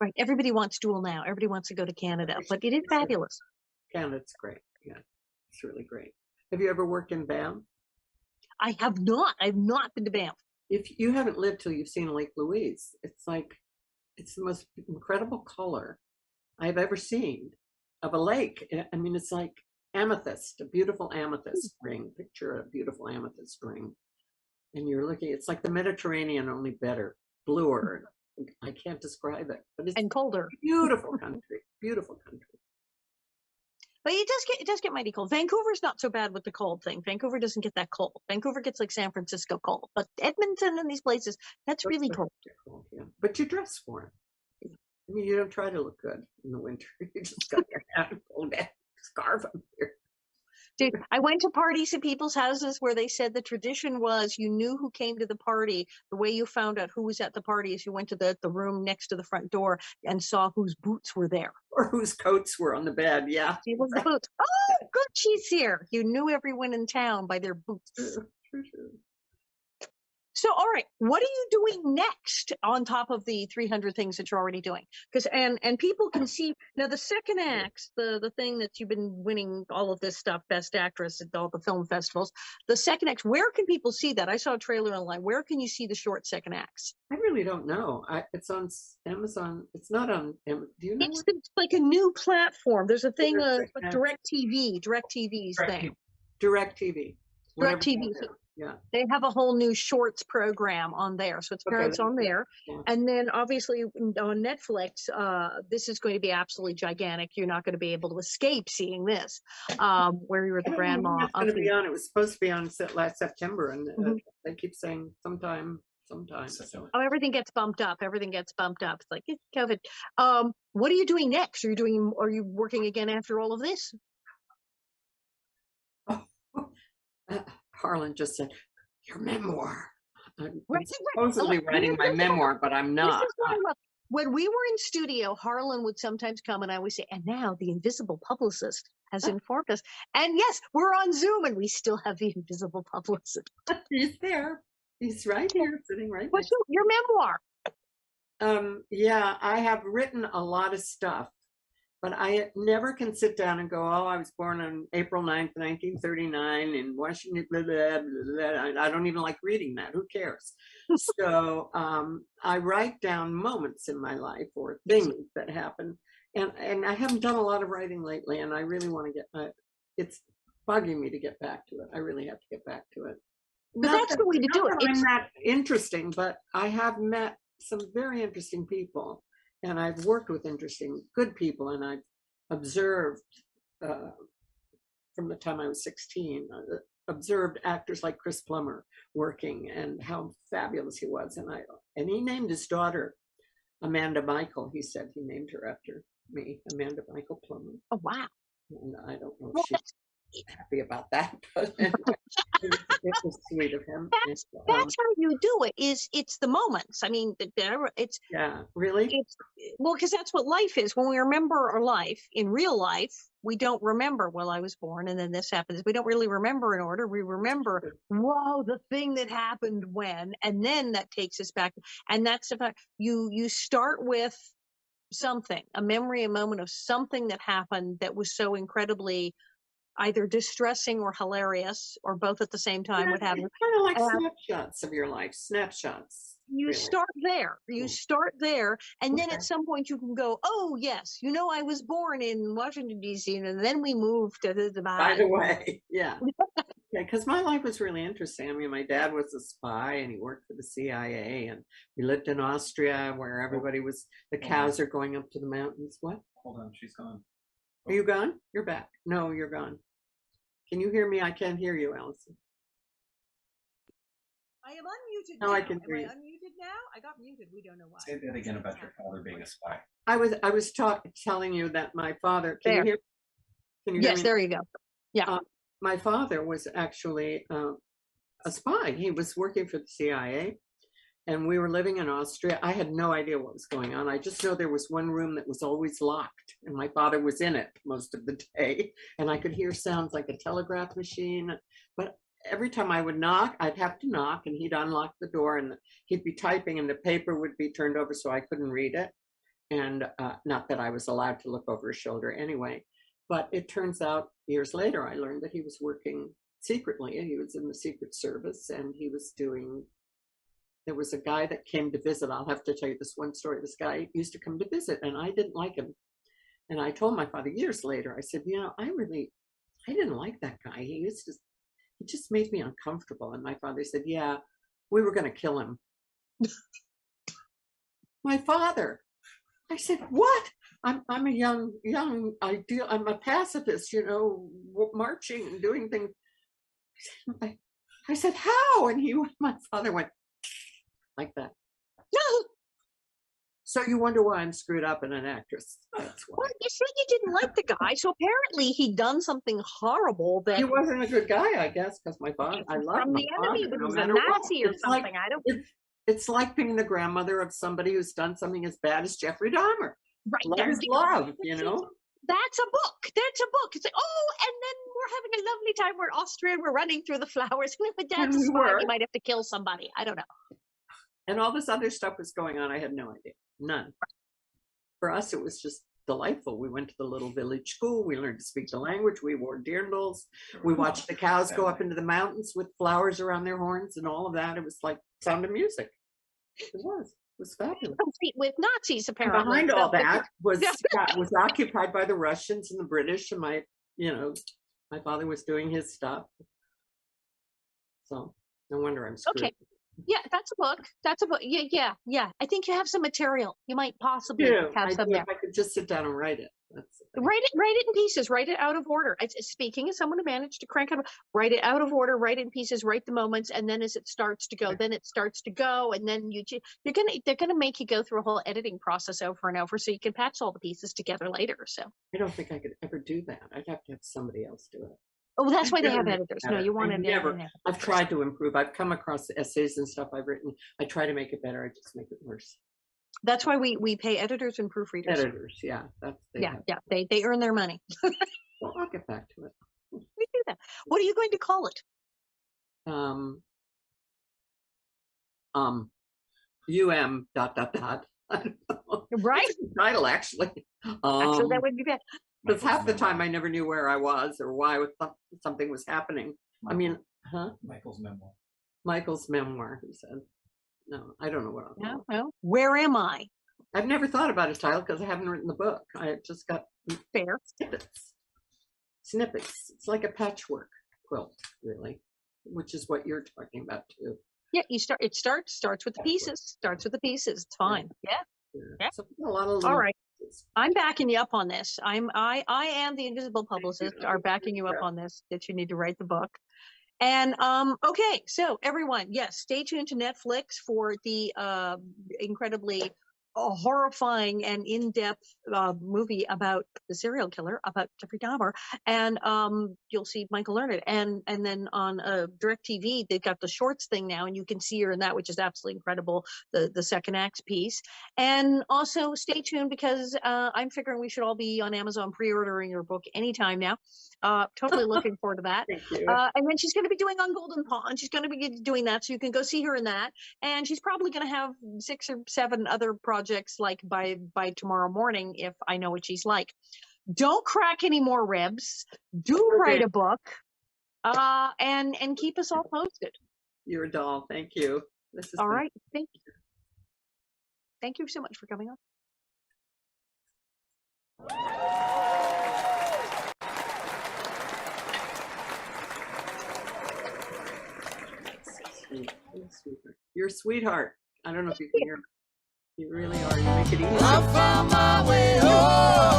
Speaker 1: Right. Everybody wants dual now. Everybody wants to go to Canada, but it is fabulous.
Speaker 2: Canada's great. Yeah, it's really great. Have you ever worked in Banff?
Speaker 1: I have not. I've not been to Banff.
Speaker 2: If you haven't lived till you've seen Lake Louise, it's the most incredible color I've ever seen of a lake. I mean, it's like amethyst, a beautiful amethyst ring. Picture a beautiful amethyst ring. And you're looking, it's like the Mediterranean, only better, bluer. I can't describe it, but it's
Speaker 1: colder.
Speaker 2: Beautiful country, beautiful country.
Speaker 1: But it does get mighty cold. Vancouver's not so bad with the cold thing. Vancouver doesn't get that cold. Vancouver gets like San Francisco cold, but Edmonton and these places, that's really cold.
Speaker 2: Yeah. But you dress for it. I mean, you don't try to look good in the winter. You just got your hat and pull that scarf up here.
Speaker 1: Dude, I went to parties at people's houses where they said the tradition was you knew who came to the party. The way you found out who was at the party is you went to the room next to the front door and saw whose boots were there.
Speaker 2: Or whose coats were on the bed, yeah.
Speaker 1: See the boots. Oh, good, she's here. You knew everyone in town by their boots.
Speaker 2: True.
Speaker 1: So, all right, what are you doing next on top of the 300 things that you're already doing? Because and people can see now the second act, the thing that you've been winning all of this stuff, Best Actress at all the film festivals. The second act, where can people see that? I saw a trailer online. Where can you see the short second acts?
Speaker 2: I really don't know. It's on Amazon. It's not on. Do you know?
Speaker 1: It's like a new platform. There's a thing, like DirecTV's thing.
Speaker 2: DirecTV.
Speaker 1: DirecTV.
Speaker 2: Yeah.
Speaker 1: They have a whole new shorts program on there. So it's on there. Yeah. And then obviously on Netflix, this is going to be absolutely gigantic. You're not going to be able to escape seeing this, where you were the grandma.
Speaker 2: It's going to be on. It was supposed to be on last September, and they keep saying sometime. So.
Speaker 1: Oh, everything gets bumped up. It's like it's COVID. What are you doing next? Are you working again after all of this?
Speaker 2: Harlan just said, your memoir. I'm supposedly writing my memoir, but I'm not.
Speaker 1: When we were in studio, Harlan would sometimes come and I would say, and now the invisible publicist has informed us. And yes, we're on Zoom and we still have the invisible publicist.
Speaker 2: He's there. He's right here, sitting right
Speaker 1: What's your memoir?
Speaker 2: Yeah, I have written a lot of stuff. But I never can sit down and go, oh, I was born on April 9th, 1939 in Washington, blah, blah, blah, blah. I don't even like reading that. Who cares? So I write down moments in my life or things that happen. And I haven't done a lot of writing lately, and I really want to get, it's bugging me to get back to it. I really have to get back to it.
Speaker 1: But that's the way to do it.
Speaker 2: I'm not interesting, but I have met some very interesting people. And I've worked with good people, and I've observed from the time I was 16 observed actors like Chris Plummer working and how fabulous he was. And he named his daughter Amanda Michael. He said he named her after me, Amanda Michael Plummer.
Speaker 1: Oh, wow.
Speaker 2: And I don't know if she's happy about that, but anyway, it was sweet of him.
Speaker 1: That's how you do it. It's the moments. I mean, it's
Speaker 2: really.
Speaker 1: Well, because that's what life is. When we remember our life in real life, we don't remember. Well, I was born, and then this happens. We don't really remember in order. We remember, whoa, the thing that happened when, and then that takes us back. And that's the fact. You start with something, a memory, a moment of something that happened that was so incredibly either distressing or hilarious, or both at the same time. What happened?
Speaker 2: Kind of like snapshots of your life. Snapshots.
Speaker 1: You really start there. You start there, and then at some point you can go, oh yes, I was born in Washington D.C., and then we moved to the
Speaker 2: by the way, yeah. Because my life was really interesting. I mean, my dad was a spy, and he worked for the CIA, and we lived in Austria, where everybody was. The cows are going up to the mountains. What?
Speaker 3: Hold on, she's gone.
Speaker 2: Are you gone? You're back. No, you're gone. Can you hear me? I can't hear you, Alison.
Speaker 1: I am unmuted
Speaker 2: now. I can hear you.
Speaker 1: Unmuted now? I got muted. We don't know why.
Speaker 3: Say that again about your father being a spy.
Speaker 2: I was telling you that my father. Can you hear? Can you
Speaker 1: yes,
Speaker 2: hear me?
Speaker 1: There you go. Yeah.
Speaker 2: My father was actually a spy. He was working for the CIA, and we were living in Austria. I had no idea what was going on. I just know there was one room that was always locked, and my father was in it most of the day, and I could hear sounds like a telegraph machine. But every time I would knock, I'd have to knock, and he'd unlock the door, and he'd be typing, and the paper would be turned over so I couldn't read it. And not that I was allowed to look over his shoulder anyway. But it turns out years later, I learned that he was working secretly, and he was in the Secret Service, and he was doing. There was a guy that came to visit. I'll have to tell you this one story. This guy used to come to visit, and I didn't like him. And I told my father years later, I said, I didn't like that guy. He just made me uncomfortable. And my father said, yeah, we were going to kill him. My father. I said, what? I'm a young ideal. I'm a pacifist, marching and doing things. I said, how? And my father went like that. No. So you wonder why I'm screwed up and an actress. That's why.
Speaker 1: Well, you said you didn't like the guy, so apparently he'd done something horrible that
Speaker 2: he wasn't a good guy, I guess, because my father. I love my father.
Speaker 1: Enemy, but he was a Nazi or something.
Speaker 2: It's like being the grandmother of somebody who's done something as bad as Jeffrey Dahmer.
Speaker 1: Right.
Speaker 2: Love is love,
Speaker 1: That's a book. That's a book. It's like, and then we're having a lovely time. We're in Austria and we're running through the flowers. That's why you might have to kill somebody. I don't know.
Speaker 2: And all this other stuff was going on. I had no idea. None. For us, it was just delightful. We went to the little village school. We learned to speak the language. We wore dirndls. We watched the cows go up into the mountains with flowers around their horns and all of that. It was like Sound of Music. It was. It was fabulous.
Speaker 1: With Nazis, apparently.
Speaker 2: And behind all that was occupied by the Russians and the British, and my father was doing his stuff. So no wonder I'm screwed.
Speaker 1: Okay. Yeah, that's a book. That's a book. Yeah. I think you have some material. You might possibly have some there.
Speaker 2: If I could just sit down and write it.
Speaker 1: Write it in pieces. Write it out of order. Speaking as someone who managed to crank it, write it out of order. Write it in pieces. Write the moments, and then as it starts to go, and then they're gonna make you go through a whole editing process over and over, so you can patch all the pieces together later. So
Speaker 2: I don't think I could ever do that. I'd have to have somebody else do it.
Speaker 1: Oh, that's why they have editors. No, you want
Speaker 2: to I've tried to improve. I've come across essays and stuff I've written. I try to make it better. I just make it worse.
Speaker 1: That's why we pay editors and proofreaders.
Speaker 2: Editors, yeah.
Speaker 1: They earn their money.
Speaker 2: Well, I'll get back to it.
Speaker 1: We do that. What are you going to call it?
Speaker 2: I don't know.
Speaker 1: Right?
Speaker 2: That's the title, actually.
Speaker 1: Actually, that would be bad.
Speaker 2: Because half the time I never knew where I was or why something was happening. I mean,
Speaker 3: Michael's memoir.
Speaker 2: Michael's memoir, he said. No, I don't know what I'm
Speaker 1: talking about. Where am I?
Speaker 2: I've never thought about a title because I haven't written the book. I just got snippets. It's like a patchwork quilt, really, which is what you're talking about too.
Speaker 1: Yeah, it starts with the pieces. Starts with the pieces. It's fine. Yeah.
Speaker 2: So a lot of
Speaker 1: all right. I'm backing you up on this. I and the Invisible Publicist are backing you up on this, that you need to write the book. And okay, so everyone, yes, stay tuned to Netflix for the incredibly horrifying and in-depth movie about the serial killer, about Jeffrey Dahmer, and you'll see Michael Learned. And then on DirecTV, they've got the shorts thing now, and you can see her in that, which is absolutely incredible, the second act piece. And also stay tuned, because I'm figuring we should all be on Amazon pre-ordering your book anytime now. Totally looking forward to that.
Speaker 2: Thank you.
Speaker 1: And then she's going to be doing On Golden Pond. She's going to be doing that, so you can go see her in that. And she's probably going to have 6 or 7 other projects like by tomorrow morning, if I know what she's like. Don't crack any more ribs. Do write a book, and keep us all posted.
Speaker 2: You're a doll. Thank you. This is
Speaker 1: all right. Thank you. Thank you so much for coming on.
Speaker 2: You're a sweetheart. I don't know if you can hear me. You really are. You make it easy.
Speaker 4: I found my way home.